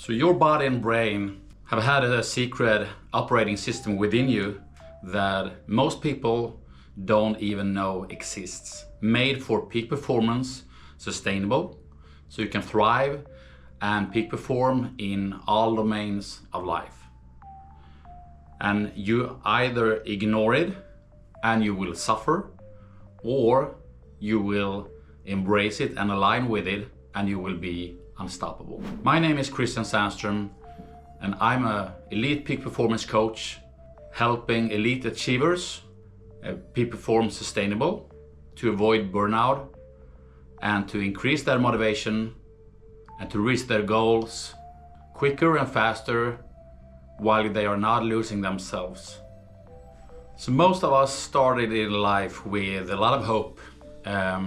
So your body and brain have had a secret operating system within you that most people don't even know exists. Made for peak performance, sustainable, so you can thrive and peak perform in all domains of life. And you either ignore it and you will suffer, or you will embrace it and align with it and you will be unstoppable. My name is Christian Sandström and I'm an elite peak performance coach helping elite achievers peak perform sustainable, to avoid burnout and to increase their motivation and to reach their goals quicker and faster while they are not losing themselves. So most of us started in life with a lot of hope, a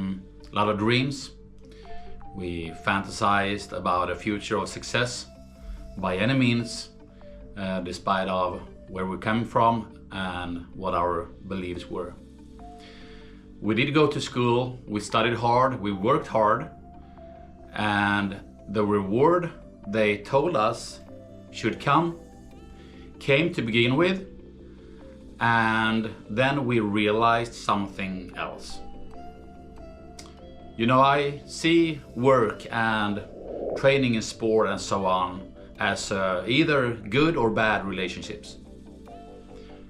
lot of dreams. We fantasized about a future of success by any means, despite of where we come from and what our beliefs were. We did go to school, we studied hard, we worked hard, and the reward they told us should came to begin with, and then we realized something else. You know, I see work and training in sport and so on as either good or bad relationships.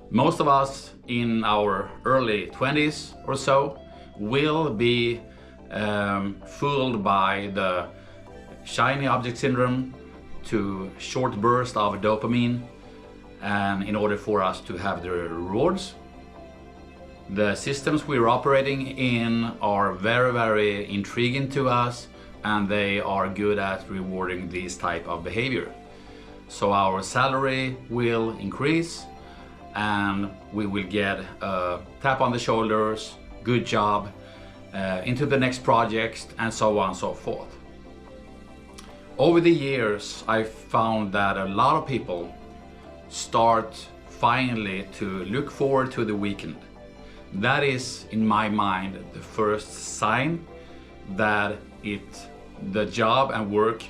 Most of us in our early 20s or so will be fooled by the shiny object syndrome to short burst of dopamine, and in order for us to have the rewards. The systems we're operating in are very, very intriguing to us, and they are good at rewarding this type of behavior. So our salary will increase and we will get a tap on the shoulders, good job, into the next project, and so on and so forth. Over the years, I've found that a lot of people start finally to look forward to the weekend. That is, in my mind, the first sign that the job and work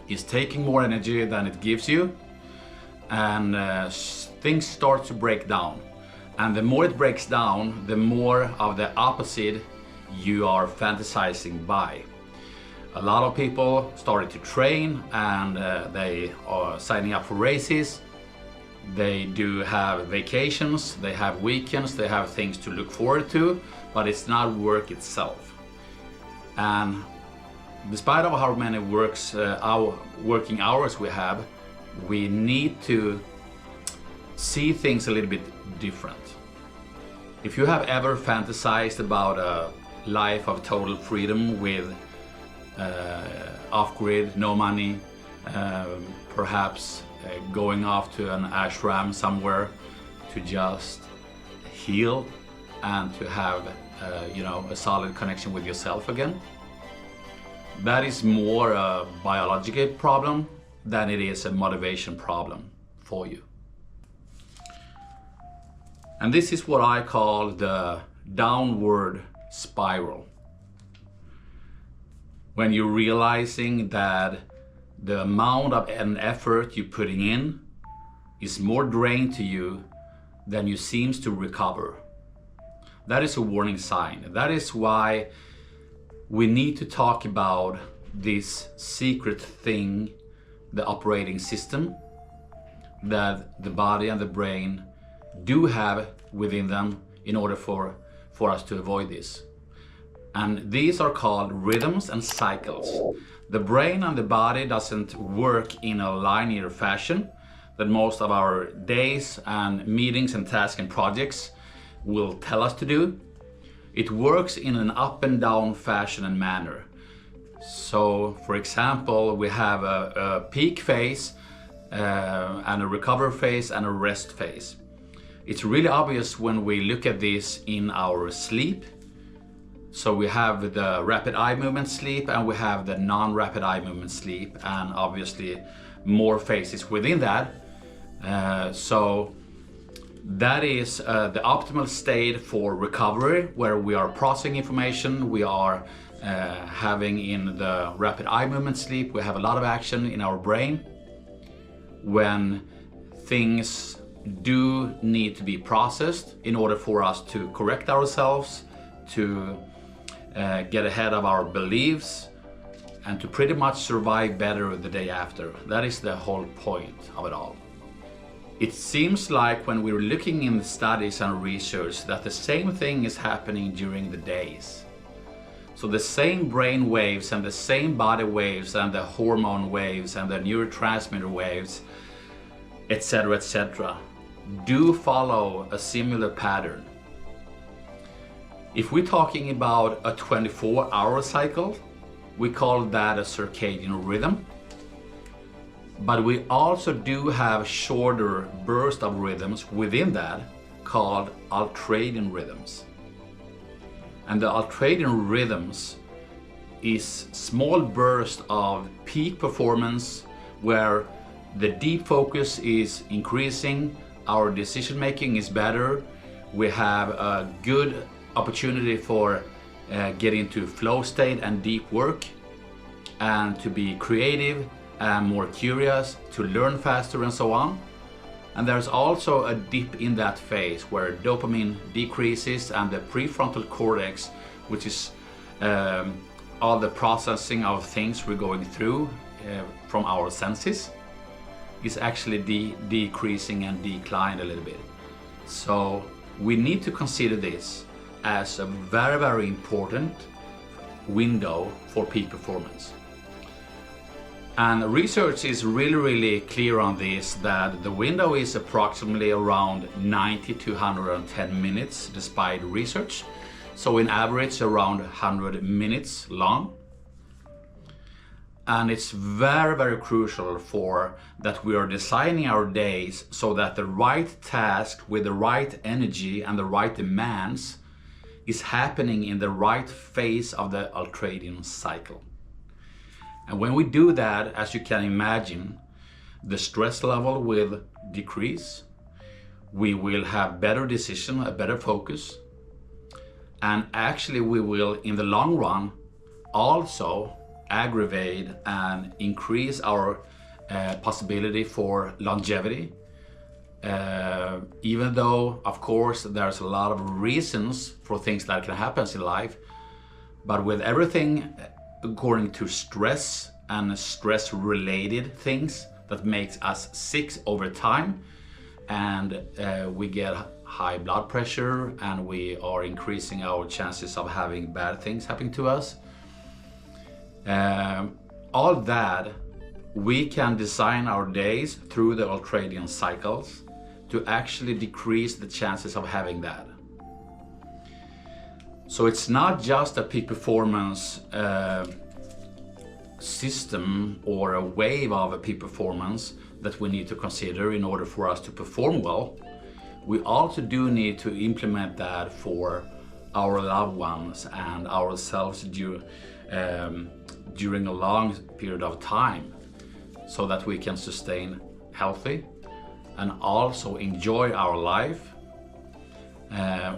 is taking more energy than it gives you, and things start to break down. And the more it breaks down, the more of the opposite you are fantasizing by. A lot of people started to train, and they are signing up for races. They do have vacations, they have weekends, they have things to look forward to, but it's not work itself. And despite of how many working hours we have, we need to see things a little bit different. If you have ever fantasized about a life of total freedom with off-grid, no money, perhaps going off to an ashram somewhere to just heal and to have a solid connection with yourself again, that is more a biological problem than it is a motivation problem for you. And this is what I call the downward spiral. When you're realizing that the amount of an effort you're putting in is more drain to you than you seems to recover. That is a warning sign. That is why we need to talk about this secret thing, the operating system that the body and the brain do have within them in order for us to avoid this. And these are called rhythms and cycles. The brain and the body doesn't work in a linear fashion that most of our days and meetings and tasks and projects will tell us to do. It works in an up and down fashion and manner. So, for example, we have a peak phase and a recover phase and a rest phase. It's really obvious when we look at this in our sleep. So we have the rapid eye movement sleep and we have the non-rapid eye movement sleep, and obviously more phases within that. So that is the optimal state for recovery, where we are processing information, we are having in the rapid eye movement sleep, we have a lot of action in our brain when things do need to be processed in order for us to correct ourselves, to get ahead of our beliefs, and to pretty much survive better the day after. That is the whole point of it all. It seems like when we're looking in the studies and research that the same thing is happening during the days. So the same brain waves and the same body waves and the hormone waves and the neurotransmitter waves, etc., do follow a similar pattern. If we're talking about a 24-hour cycle, we call that a circadian rhythm. But we also do have shorter bursts of rhythms within that called ultradian rhythms. And the ultradian rhythms is small bursts of peak performance where the deep focus is increasing, our decision making is better, we have a good opportunity for getting to flow state and deep work, and to be creative and more curious, to learn faster and so on. And there's also a dip in that phase where dopamine decreases and the prefrontal cortex, which is all the processing of things we're going through from our senses, is actually decreasing and declined a little bit. So we need to consider this as a very, very important window for peak performance. And research is really, really clear on this, that the window is approximately around 90 to 110 minutes despite research. So in average around 100 minutes long. And it's very, very crucial for that we are designing our days so that the right task with the right energy and the right demands is happening in the right phase of the ultradian cycle. And when we do that, as you can imagine, the stress level will decrease, we will have better decision, a better focus, and actually we will, in the long run, also aggravate and increase our possibility for longevity. Even though, of course, there's a lot of reasons for things that can happen in life, but with everything according to stress and stress-related things that makes us sick over time, and we get high blood pressure and we are increasing our chances of having bad things happening to us. All that, we can design our days through the ultradian cycles to actually decrease the chances of having that. So it's not just a peak performance system or a wave of a peak performance that we need to consider in order for us to perform well. We also do need to implement that for our loved ones and ourselves during a long period of time, so that we can sustain healthy and also enjoy our life.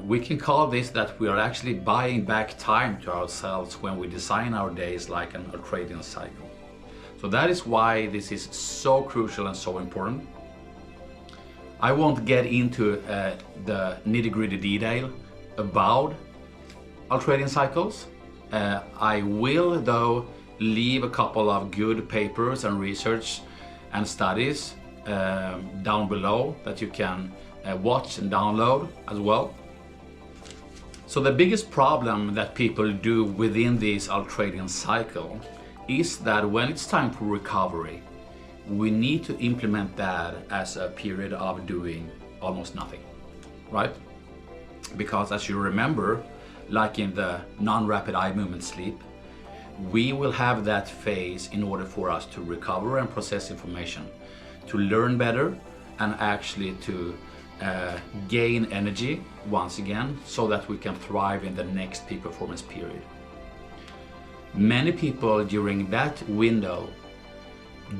We can call this that we are actually buying back time to ourselves when we design our days like an ultradian cycle. So that is why this is so crucial and so important. I won't get into the nitty-gritty detail about ultradian cycles. I will, though, leave a couple of good papers and research and studies down below that you can watch and download as well. So the biggest problem that people do within this ultradian cycle is that when it's time for recovery, we need to implement that as a period of doing almost nothing, right? Because as you remember, like in the non-rapid eye movement sleep, we will have that phase in order for us to recover and process information, to learn better, and actually to gain energy once again, so that we can thrive in the next peak performance period. Many people during that window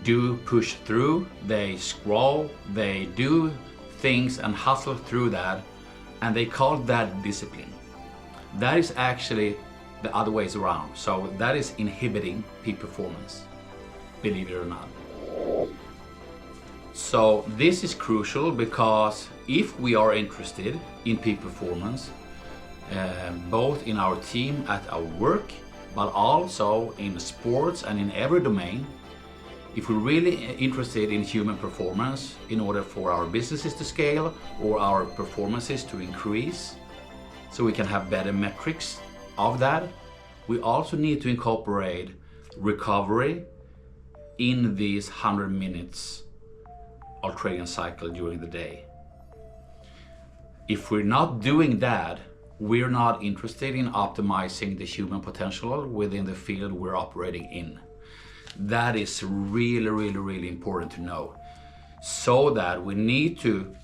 do push through, they scroll, they do things and hustle through that, and they call that discipline. That is actually the other ways around. So that is inhibiting peak performance, believe it or not. So this is crucial because if we are interested in peak performance, both in our team at our work, but also in sports and in every domain, if we're really interested in human performance in order for our businesses to scale or our performances to increase, so we can have better metrics of that, we also need to incorporate recovery in these 100 minutes of training cycle during the day. If we're not doing that, we're not interested in optimizing the human potential within the field we're operating in. That is really, really, really important to know. So that we need to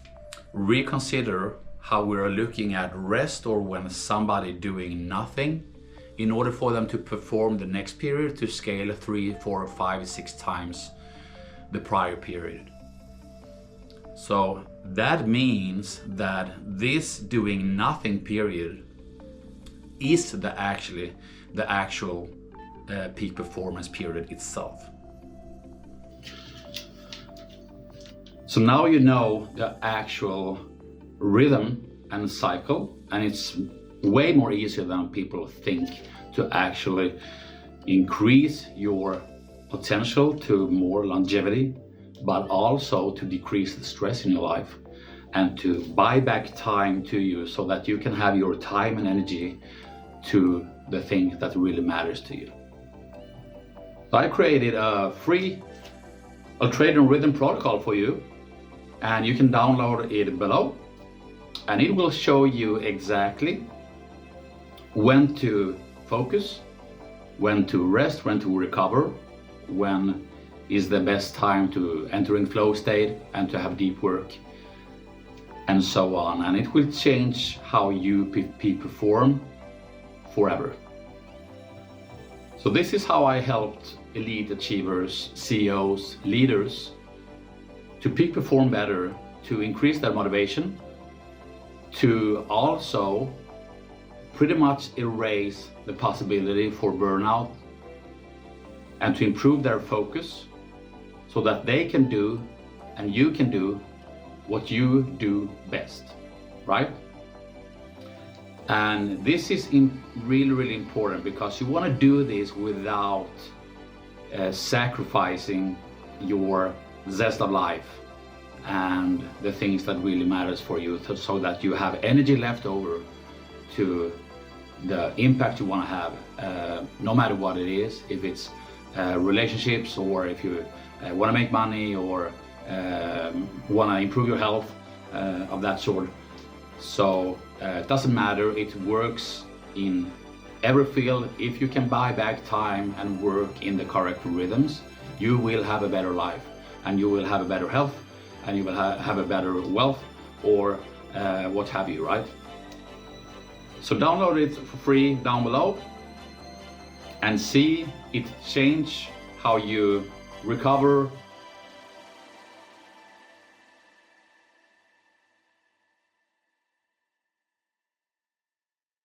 reconsider how we're looking at rest or when somebody doing nothing in order for them to perform the next period to scale 3, 4, 5, 6 times the prior period. So that means that this doing nothing period is the actual peak performance period itself. So now you know the actual rhythm and cycle, and it's way more easier than people think to actually increase your potential to more longevity, but also to decrease the stress in your life and to buy back time to you so that you can have your time and energy to the thing that really matters to you. So I created a free ultradian rhythm protocol for you, and you can download it below, and it will show you exactly when to focus, when to rest, when to recover, when is the best time to enter in flow state and to have deep work, and so on. And it will change how you perform forever. So this is how I helped elite achievers, CEOs, leaders to peak perform better, to increase their motivation, to also pretty much erase the possibility for burnout, and to improve their focus so that they can do and you can do what you do best, right? And this is really, really important because you want to do this without sacrificing your zest of life and the things that really matters for you, so that you have energy left over to the impact you want to have, no matter what it is, if it's relationships, or if you want to make money, or want to improve your health, of that sort. So it doesn't matter, it works in every field. If you can buy back time and work in the correct rhythms, you will have a better life, and you will have a better health, and you will have a better wealth, or what have you, right? So download it for free down below and see it change how you recover,